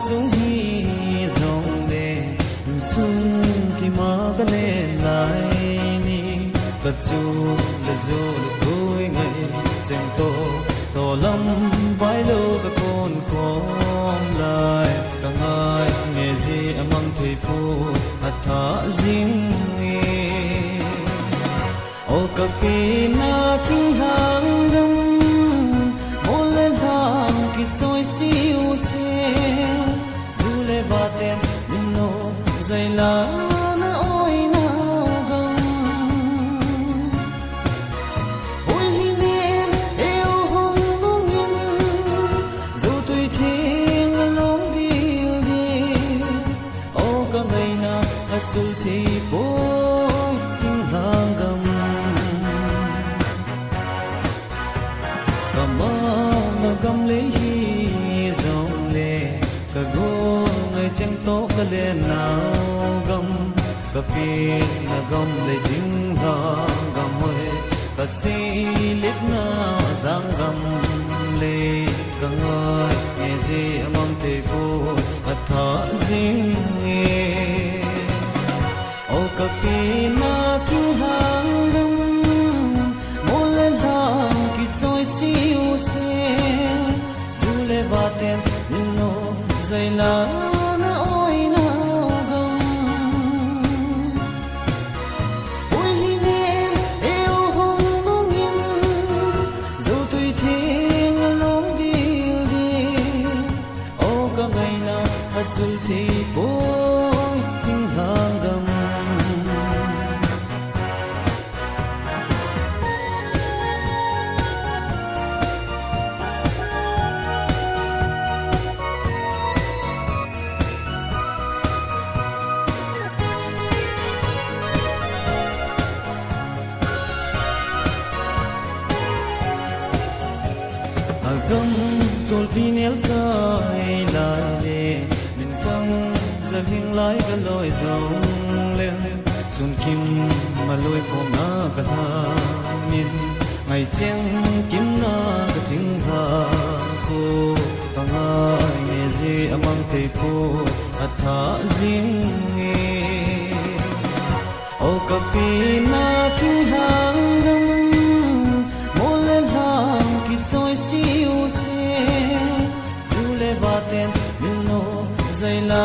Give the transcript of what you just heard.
sung hi zong le sung ki ma ka le lai ni ka chu le zo le koi ngai cheng to lam vai lo ka kon khom lai ka ngai nge ji amang thei phu atha jing nge o ka pi na ting hang gam mo le lang ki choi si u se zu le ba ten min no zai la na oi na gam oi hi ne e o hong nong yin zu tui thing long dil di o ka ngai na a chul thi po ting hang gam kama na gam le hi zong le ka go ngai cheng to ka le nào gam ka pi na gam le jing ha gam oi ka si lit na sang gam le ka ngai nghe ji amang te ko atha jing nge o ka pi na thu hang gam mo le lang ki choi si u se zu le ba ten no zai la na oi na gam oi li ne e o hong nong yin zo tui thing long dil di o ka ngai na a chul thi po ting hang gam agam tol pinel kai lai le min tang za hing lai ka loi zong le sun kim ma loi ko na ka tha min ngai cheng kim na ka thing tha khu ka ngai nge ji amang te phu atha jing nge o ka pi na thu hang gam mo le lang ki choi si u se zu le ba ten min no zai la